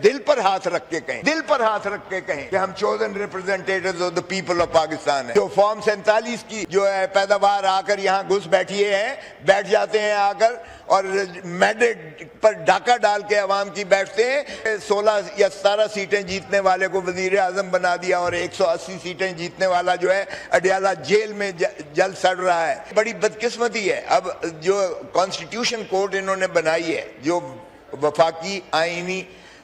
دل پر ہاتھ رکھ کے کہیں، دل پر ہاتھ رکھ کے کہیں کہ ہم chosen representatives of the people of Pakistan ہیں۔ جو فارم 47 کی جو ہے پیداوار آ کر یہاں گھس بیٹھ جاتے ہیں آ کر، اور مینڈیٹ پر ڈاکہ ڈال کے عوام کی بیٹھتے ہیں۔ 16 یا 17 سیٹیں جیتنے والے کو وزیر اعظم بنا دیا، اور 180 سیٹیں جیتنے والا جو ہے اڈیالہ جیل میں جل سڑ رہا ہے۔ بڑی بدقسمتی ہے۔ اب جو کانسٹیٹیوشن کورٹ انہوں نے بنائی ہے، جو وفاقی آئینی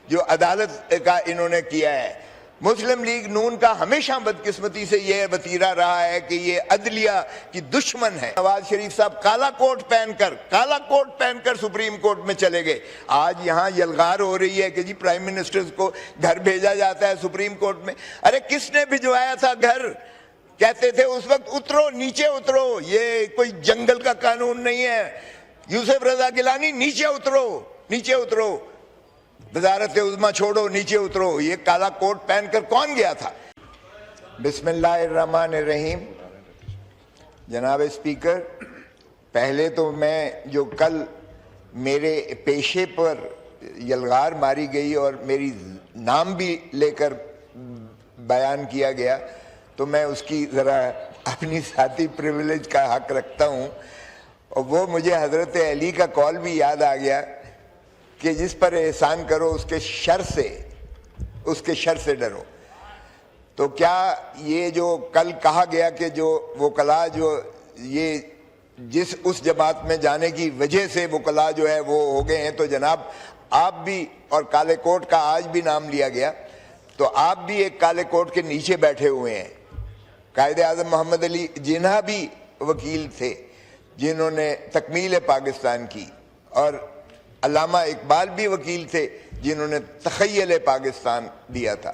جو عدالت کا انہوں نے کیا ہے، مسلم لیگ نون کا ہمیشہ بدقسمتی سے یہ وتیرہ رہا ہے کہ یہ عدلیہ کی دشمن ہے۔ نواز شریف صاحب کالا کوٹ پہن کر سپریم کورٹ میں چلے گئے۔ آج یہاں یلغار ہو رہی ہے کہ جی پرائم منسٹرز کو گھر بھیجا جاتا ہے سپریم کورٹ میں۔ ارے کس نے بھجوایا تھا گھر؟ کہتے تھے اس وقت اترو، نیچے اترو، یہ کوئی جنگل کا قانون نہیں ہے۔ یوسف رضا گیلانی نیچے اترو، وزارت عظمیٰ چھوڑو، نیچے اترو۔ یہ کالا کوٹ پہن کر کون گیا تھا؟ بسم اللہ الرحمن الرحیم۔ جناب اسپیکر، پہلے تو میں جو کل میرے پیشے پر یلغار ماری گئی اور میری نام بھی لے کر بیان کیا گیا، تو میں اس کی ذرا اپنی ذاتی پریویلیج کا حق رکھتا ہوں، اور وہ مجھے حضرت علی کا قول بھی یاد آ گیا کہ جس پر احسان کرو اس کے شر سے ڈرو۔ تو کیا یہ جو کل کہا گیا کہ جو وکلاء جو یہ اس جماعت میں جانے کی وجہ سے وکلاء جو ہے وہ ہو گئے ہیں، تو جناب آپ بھی، اور کالے کوٹ کا آج بھی نام لیا گیا، تو آپ بھی ایک کالے کوٹ کے نیچے بیٹھے ہوئے ہیں۔ قائد اعظم محمد علی جناح بھی وکیل تھے جنہوں نے تکمیل پاکستان کی، اور علامہ اقبال بھی وکیل تھے جنہوں نے تخیل پاکستان دیا تھا۔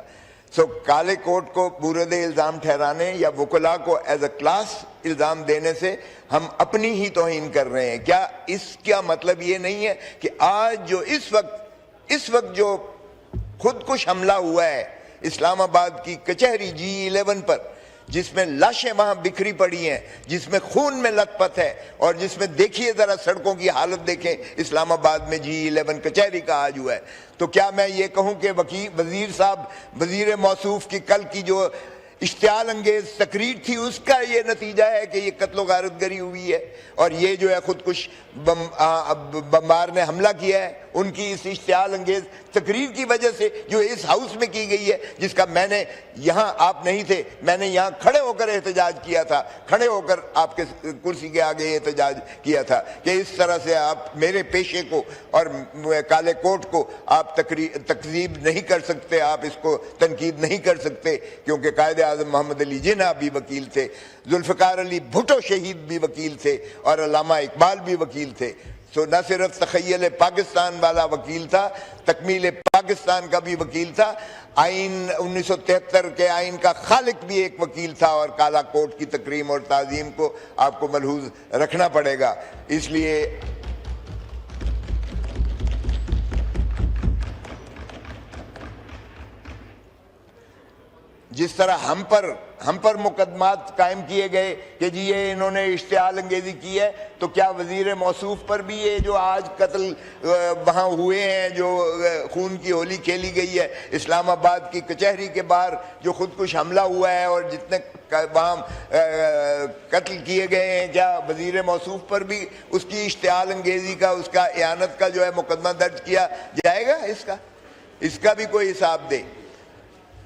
کالے کوٹ کو مورد الزام ٹھہرانے یا وکلاء کو ایز اے کلاس الزام دینے سے ہم اپنی ہی توہین کر رہے ہیں۔ کیا اس کا مطلب یہ نہیں ہے کہ آج جو اس وقت جو خودکش حملہ ہوا ہے اسلام آباد کی کچہری G11 پر، جس میں لاشیں وہاں بکھری پڑی ہیں، جس میں خون میں لت پت ہے، اور جس میں دیکھیے ذرا سڑکوں کی حالت دیکھیں اسلام آباد میں G11 کچہری کا آج ہوا ہے، تو کیا میں یہ کہوں کہ وزیر صاحب، وزیر موصوف کی کل کی جو اشتعال انگیز تقریر تھی اس کا یہ نتیجہ ہے کہ یہ قتل و غارت گری ہوئی ہے، اور یہ جو ہے خودکش بمبار نے حملہ کیا ہے ان کی اس اشتعال انگیز تقریر کی وجہ سے جو اس ہاؤس میں کی گئی ہے، جس کا میں نے یہاں، آپ نہیں تھے، میں نے یہاں کھڑے ہو کر احتجاج کیا تھا، کھڑے ہو کر آپ کے کرسی کے آگے احتجاج کیا تھا کہ اس طرح سے آپ میرے پیشے کو اور کالے کوٹ کو آپ تکذیب نہیں کر سکتے، آپ اس کو تنقید نہیں کر سکتے، کیونکہ قائد اعظم محمد علی جناح بھی وکیل تھے، ذوالفقار علی بھٹو شہید بھی وکیل تھے، اور علامہ اقبال بھی وکیل تھے۔ نہ صرف تخیل پاکستان والا وکیل تھا، تکمیل پاکستان کا بھی وکیل تھا، آئین 1973 کے آئین کا خالق بھی ایک وکیل تھا، اور کالا کوٹ کی تکریم اور تعظیم کو آپ کو ملحوظ رکھنا پڑے گا۔ اس لیے جس طرح ہم پر مقدمات قائم کیے گئے کہ جی یہ انہوں نے اشتعال انگیزی کی ہے، تو کیا وزیر موصوف پر بھی یہ جو آج قتل وہاں ہوئے ہیں، جو خون کی ہولی کھیلی گئی ہے اسلام آباد کی کچہری کے باہر، جو خودکش حملہ ہوا ہے اور جتنے وہاں قتل کیے گئے ہیں، کیا وزیر موصوف پر بھی اس کی اشتعال انگیزی کا، اس کا اعانت کا جو ہے مقدمہ درج کیا جائے گا؟ اس کا بھی کوئی حساب دے۔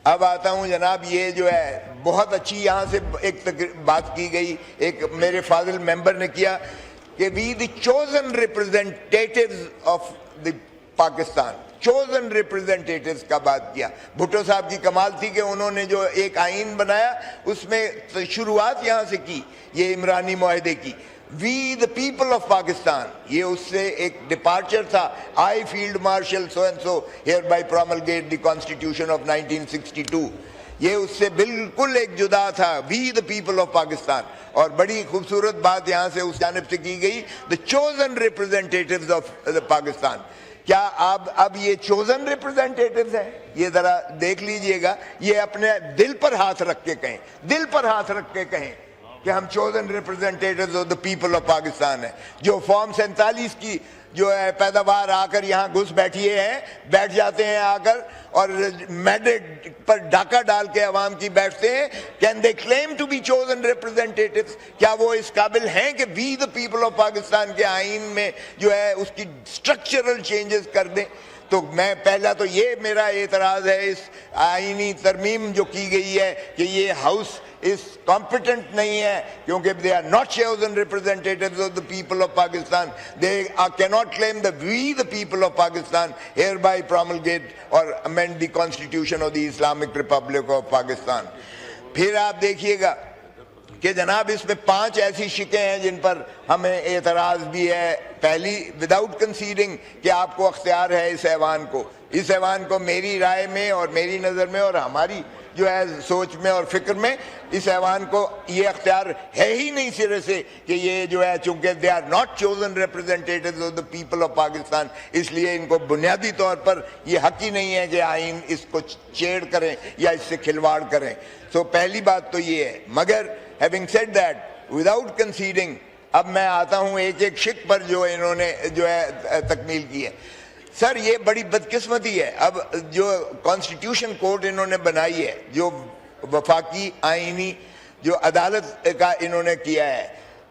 اب آتا ہوں جناب، یہ جو ہے بہت اچھی یہاں سے ایک بات کی گئی، ایک میرے فاضل ممبر نے کیا کہ وی دی chosen representatives of the Pakistan, chosen ریپرزینٹیٹیوز کا بات کیا۔ بھٹو صاحب کی کمال تھی کہ انہوں نے جو ایک آئین بنایا اس میں شروعات یہاں سے کی، یہ عمرانی معاہدے کی، we the people of Pakistan, یہ اس سے ایک ڈپارچر تھا۔ I field marshal so and so hereby promulgate the constitution of 1962، یہ اس سے بالکل ایک جدا تھا، we the people of Pakistan. اور بڑی خوبصورت بات یہاں سے اس جانب سے کی گئی، دا چوزن ریپرزینٹیٹیوز آف پاکستان۔ کیا اب یہ چوزن ریپرزینٹیٹیوز ہیں؟ یہ ذرا دیکھ لیجئے گا، یہ اپنے دل پر ہاتھ رکھ کے کہیں کہ ہم chosen representatives of the people of Pakistan ہیں. جو فارم 47 کی جو ہے پیداوار آ کر یہاں گھس بیٹھ جاتے ہیں آ کر اور مینڈیٹ پر ڈاکہ ڈال کے عوام کی بیٹھتے ہیں. Can they claim to be chosen representatives? کیا وہ اس قابل ہیں کہ we the people of Pakistan کے آئین میں جو ہے اس کی اسٹرکچرل چینجز کر دیں؟ تو میں پہلا تو یہ میرا اعتراض ہے اس آئینی ترمیم جو کی گئی ہے کہ یہ ہاؤس اس کمپیٹنٹ نہیں ہے کیونکہ they are not chosen representatives of the people of Pakistan. They cannot claim that we the people of Pakistan hereby promulgate or amend the constitution of the Islamic Republic of Pakistan. پھر آپ دیکھیے گا کہ جناب اس میں 5 ایسی شکیں ہیں جن پر ہمیں اعتراض بھی ہے. پہلی وداؤٹ کنسیڈنگ کہ آپ کو اختیار ہے اس ایوان کو میری رائے میں اور میری نظر میں اور ہماری جو ہے سوچ میں اور فکر میں اس ایوان کو یہ اختیار ہے ہی نہیں سرے سے کہ یہ جو ہے چونکہ they are not chosen representatives of the people of Pakistan اس لیے ان کو بنیادی طور پر یہ حق ہی نہیں ہے کہ آئین اس کو چھیڑ کریں یا اس سے کھلواڑ کریں. سو پہلی بات تو یہ ہے. مگر having said that without conceding اب میں آتا ہوں ایک شک پر جو انہوں نے جو ہے تکمیل کی ہے. سر یہ بڑی بدقسمتی ہے. اب جو کانسٹیٹیوشن کورٹ انہوں نے بنائی ہے جو وفاقی آئینی جو عدالت کا انہوں نے کیا ہے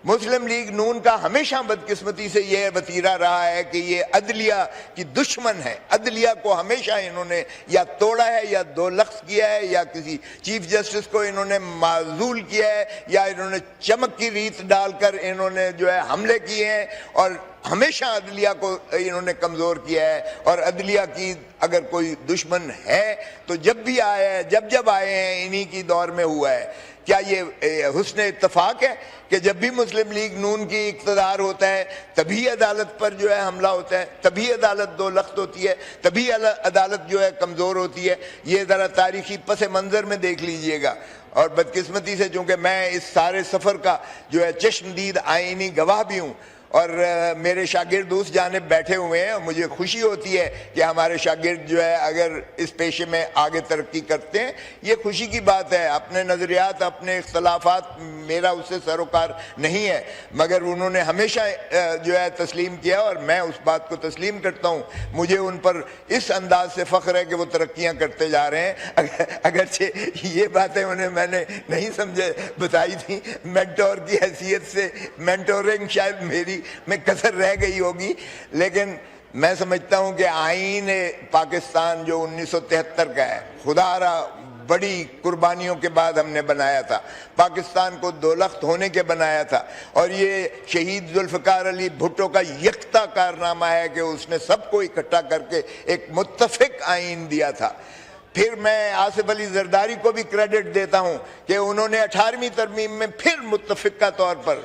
مسلم لیگ نون کا ہمیشہ بدقسمتی سے یہ وتیرہ رہا ہے کہ یہ عدلیہ کی دشمن ہے. عدلیہ کو ہمیشہ انہوں نے یا توڑا ہے یا دو لخت کیا ہے یا کسی چیف جسٹس کو انہوں نے معزول کیا ہے یا انہوں نے چمک کی ریت ڈال کر انہوں نے جو ہے حملے کیے ہیں اور ہمیشہ عدلیہ کو انہوں نے کمزور کیا ہے. اور عدلیہ کی اگر کوئی دشمن ہے تو جب بھی آئے ہیں جب آئے ہیں انہی کی دور میں ہوا ہے. کیا یہ حسن اتفاق ہے کہ جب بھی مسلم لیگ نون کی اقتدار ہوتا ہے تبھی عدالت پر جو ہے حملہ ہوتا ہے, تبھی عدالت دو لخت ہوتی ہے, تبھی عدالت جو ہے کمزور ہوتی ہے؟ یہ ذرا تاریخی پس منظر میں دیکھ لیجئے گا. اور بدقسمتی سے چونکہ میں اس سارے سفر کا جو ہے چشمدید آئینی گواہ بھی ہوں اور میرے شاگرد اس جانب بیٹھے ہوئے ہیں اور مجھے خوشی ہوتی ہے کہ ہمارے شاگرد جو ہے اگر اس پیشے میں آگے ترقی کرتے ہیں یہ خوشی کی بات ہے. اپنے نظریات اپنے اختلافات میرا اس سے سروکار نہیں ہے مگر انہوں نے ہمیشہ جو ہے تسلیم کیا اور میں اس بات کو تسلیم کرتا ہوں. مجھے ان پر اس انداز سے فخر ہے کہ وہ ترقیاں کرتے جا رہے ہیں. اگرچہ یہ باتیں انہیں میں نے نہیں سمجھے بتائی تھیں مینٹور کی حیثیت سے مینٹورنگ شاید میری میں کثر رہ گئی ہوگی لیکن میں سمجھتا ہوں کہ آئین پاکستان جو 1973 کا ہے خدا را بڑی قربانیوں کے بعد ہم نے بنایا تھا. پاکستان کو دو لخت ہونے کے بنایا تھا اور یہ شہید ذوالفقار علی بھٹو کا یکتا کارنامہ ہے کہ اس نے سب کو اکٹھا کر کے ایک متفق آئین دیا تھا. پھر میں آصف علی زرداری کو بھی کریڈٹ دیتا ہوں کہ انہوں نے 18ویں ترمیم میں پھر متفقہ طور پر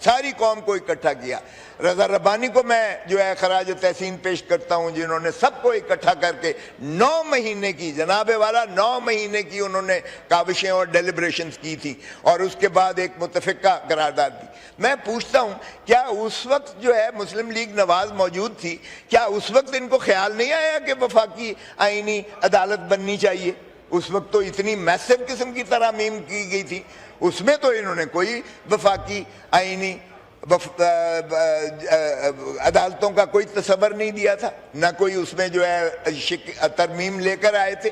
ساری قوم کو اکٹھا کیا. رضا ربانی کو میں جو ہے خراج تحسین پیش کرتا ہوں جنہوں نے سب کو اکٹھا کر کے 9 مہینے کی جناب والا 9 مہینے کی انہوں نے کاوشیں اور ڈیلیبریشنز کی تھی اور اس کے بعد ایک متفقہ قرارداد دی. میں پوچھتا ہوں کیا اس وقت جو ہے مسلم لیگ نواز موجود تھی, کیا اس وقت ان کو خیال نہیں آیا کہ وفاقی آئینی عدالت بننی چاہیے؟ اس وقت تو اتنی میسو قسم کی ترامیم کی گئی تھی, اس میں تو انہوں نے کوئی وفاقی آئینی عدالتوں کا کوئی تصور نہیں دیا تھا, نہ کوئی اس میں جو ہے ترمیم لے کر آئے تھے.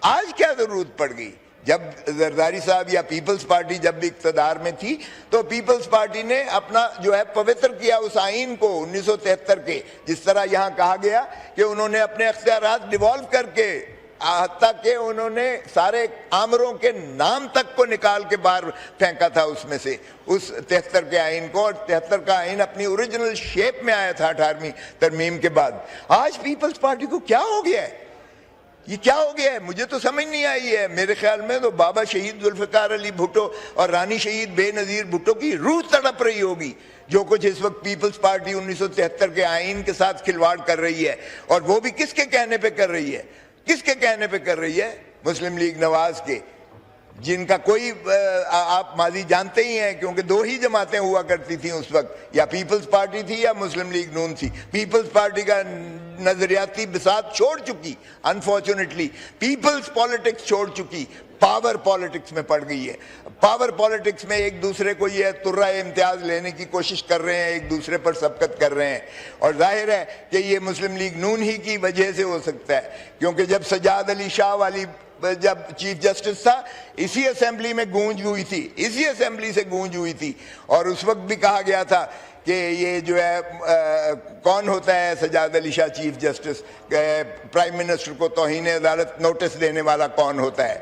آج کیا ضرورت پڑ گئی؟ جب زرداری صاحب یا پیپلز پارٹی جب بھی اقتدار میں تھی تو پیپلز پارٹی نے اپنا جو ہے پوتر کیا اس آئین کو 1973 کے, جس طرح یہاں کہا گیا کہ انہوں نے اپنے اختیارات ڈیوالو کر کے حتیٰ کہ انہوں نے سارے آمروں کے نام تک کو نکال کے باہر پھینکا تھا اس میں سے اس 73 کے آئین کو, اور 73 کا آئین اپنی اوریجنل شیپ میں آیا تھا 18ویں ترمیم کے بعد. آج پیپلز پارٹی کو کیا ہو گیا ہے؟ یہ کیا ہو گیا ہے؟ مجھے تو سمجھ نہیں آئی ہے. میرے خیال میں تو بابا شہید ذوالفقار علی بھٹو اور رانی شہید بے نظیر بھٹو کی روح تڑپ رہی ہوگی جو کچھ اس وقت پیپلز پارٹی 1973 کے آئین کے ساتھ کھلواڑ کر رہی ہے. اور وہ بھی کس کے کہنے پہ کر رہی ہے؟ کس کے کہنے پہ کر رہی ہے؟ مسلم لیگ نواز کے, جن کا کوئی آپ ماضی جانتے ہی ہیں کیونکہ 2 ہی جماعتیں ہوا کرتی تھیں اس وقت, یا پیپلز پارٹی تھی یا مسلم لیگ نون تھی. پیپلز پارٹی کا نظریاتی بساط چھوڑ چکی, انفارچونیٹلی پیپلز پالیٹکس چھوڑ چکی, پاور پالیٹکس میں پڑ گئی ہے. پاور پالیٹکس میں ایک دوسرے کو یہ ترہ امتیاز لینے کی کوشش کر رہے ہیں, ایک دوسرے پر سبقت کر رہے ہیں, اور ظاہر ہے کہ یہ مسلم لیگ نون ہی کی وجہ سے ہو سکتا ہے, کیونکہ جب سجاد علی شاہ والی جب چیف جسٹس تھا اسی اسمبلی میں گونج ہوئی تھی, اسی اسمبلی سے گونج ہوئی تھی, اور اس وقت بھی کہا گیا تھا کہ یہ جو ہے کون ہوتا ہے Sajjad Ali Shah chief justice, prime minister کو توہین عدالت نوٹس دینے والا کون ہوتا ہے.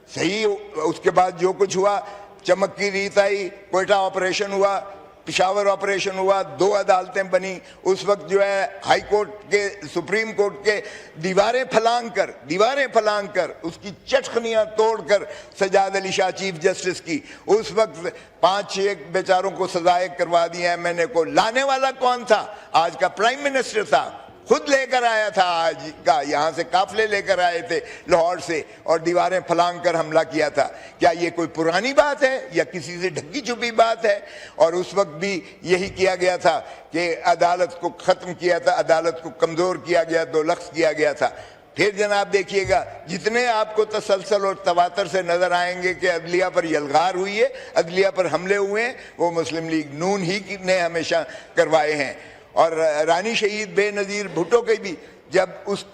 صحیح, اس کے بعد جو کچھ ہوا, چمک کی ریت آئی, کوئٹہ آپریشن ہوا, پشاور آپریشن ہوا, 2 عدالتیں بنی, اس وقت جو ہے ہائی کورٹ کے, سپریم کورٹ کے دیواریں پھلانگ کر اس کی چٹخنیاں توڑ کر سجاد علی شاہ چیف جسٹس کی اس وقت 5-6 بیچاروں کو سزائیں کروا دی. ایم این اے کو لانے والا کون تھا؟ آج کا پرائم منسٹر تھا, خود لے کر آیا تھا, آج کا یہاں سے قافلے لے کر آئے تھے لاہور سے, اور دیواریں پھلانگ کر حملہ کیا تھا. کیا یہ کوئی پرانی بات ہے یا کسی سے ڈھکی چھپی بات ہے؟ اور اس وقت بھی یہی کیا گیا تھا کہ عدالت کو ختم کیا تھا, عدالت کو کمزور کیا گیا, 2 لفظ کیا گیا تھا. پھر جناب دیکھیے گا جتنے آپ کو تسلسل اور تواتر سے نظر آئیں گے کہ عدلیہ پر یلغار ہوئی ہے, عدلیہ پر حملے ہوئے ہیں, وہ مسلم لیگ نون ہی نے ہمیشہ کروائے ہیں. اور رانی شہید بے نظیر بھٹو کے بھی جب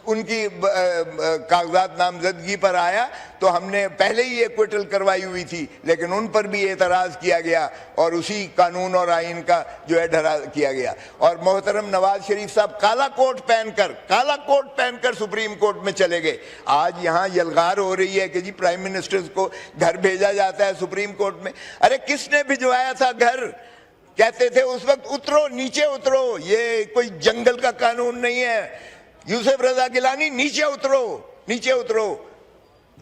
ان کی کاغذات نامزدگی پر آیا تو ہم نے پہلے ہی ایکویٹل کروائی ہوئی تھی, لیکن ان پر بھی اعتراض کیا گیا اور اسی قانون اور آئین کا جو ہے ڈھرا کیا گیا. اور محترم نواز شریف صاحب کالا کوٹ پہن کر سپریم کورٹ میں چلے گئے. آج یہاں یلغار ہو رہی ہے کہ جی پرائم منسٹرز کو گھر بھیجا جاتا ہے سپریم کورٹ میں. ارے کس نے بھجوایا تھا گھر؟ کہتے تھے اس وقت اترو, نیچے اترو, یہ کوئی جنگل کا قانون نہیں ہے. یوسف رضا گیلانی نیچے اترو,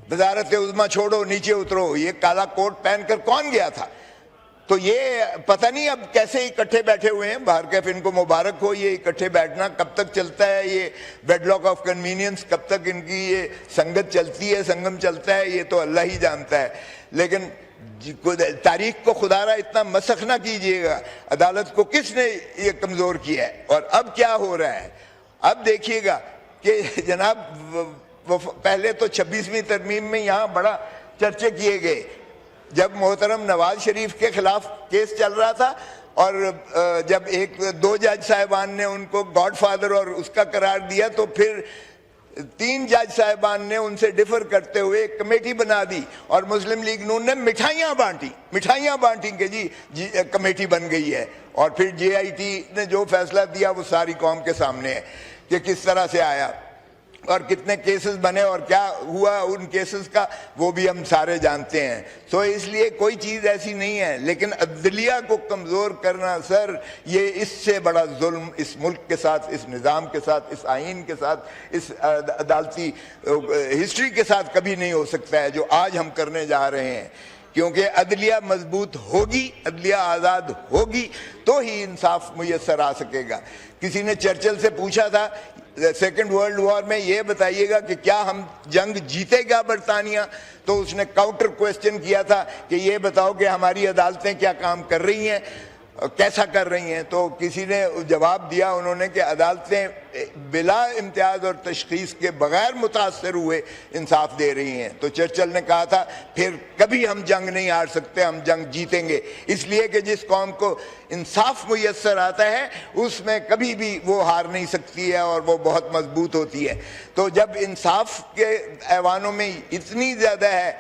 وزارت عظمیٰ چھوڑو, نیچے اترو. یہ کالا کوٹ پہن کر کون گیا تھا؟ تو یہ پتہ نہیں اب کیسے اکٹھے بیٹھے ہوئے ہیں. بہرکیف ان کو مبارک ہو, یہ اکٹھے بیٹھنا کب تک چلتا ہے, یہ ویڈ لاک آف کنوینئنس کب تک ان کی یہ سنگت چلتی ہے, سنگم چلتا ہے, یہ تو اللہ ہی جانتا ہے. لیکن تاریخ کو خدا را اتنا مسخ نہ کیجئے گا. عدالت کو کس نے یہ کمزور کیا ہے؟ اور اب کیا ہو رہا ہے؟ اب دیکھیے گا کہ جناب پہلے تو 26ویں ترمیم میں یہاں بڑا چرچے کیے گئے جب محترم نواز شریف کے خلاف کیس چل رہا تھا, اور جب 2 جج صاحبان نے ان کو گاڈ فادر اور اس کا قرار دیا, تو پھر 3 جج صاحبان نے ان سے ڈیفر کرتے ہوئے ایک کمیٹی بنا دی, اور مسلم لیگ نون نے مٹھائیاں بانٹی کہ جی کمیٹی بن گئی ہے. اور پھر جے آئی ٹی نے جو فیصلہ دیا وہ ساری قوم کے سامنے ہے کہ کس طرح سے آیا اور کتنے کیسز بنے اور کیا ہوا ان کیسز کا, وہ بھی ہم سارے جانتے ہیں. سو اس لیے کوئی چیز ایسی نہیں ہے, لیکن عدلیہ کو کمزور کرنا سر, یہ اس سے بڑا ظلم اس ملک کے ساتھ, اس نظام کے ساتھ, اس آئین کے ساتھ, اس عدالتی ہسٹری کے ساتھ کبھی نہیں ہو سکتا ہے جو آج ہم کرنے جا رہے ہیں. کیونکہ عدلیہ مضبوط ہوگی, عدلیہ آزاد ہوگی تو ہی انصاف میسر آ سکے گا. کسی نے چرچل سے پوچھا تھا سیکنڈ ورلڈ وار میں یہ بتائیے گا کہ کیا ہم جنگ جیتے گا برطانیہ, تو اس نے کاؤنٹر کویسچن کیا تھا کہ یہ بتاؤ کہ ہماری عدالتیں کیا کام کر رہی ہیں, کیسا کر رہی ہیں. تو کسی نے جواب دیا انہوں نے کہ عدالتیں بلا امتیاز اور تشخیص کے بغیر متاثر ہوئے انصاف دے رہی ہیں. تو چرچل نے کہا تھا پھر کبھی ہم جنگ نہیں ہار سکتے, ہم جنگ جیتیں گے, اس لیے کہ جس قوم کو انصاف میسر آتا ہے اس میں کبھی بھی وہ ہار نہیں سکتی ہے اور وہ بہت مضبوط ہوتی ہے. تو جب انصاف کے ایوانوں میں اتنی زیادہ ہے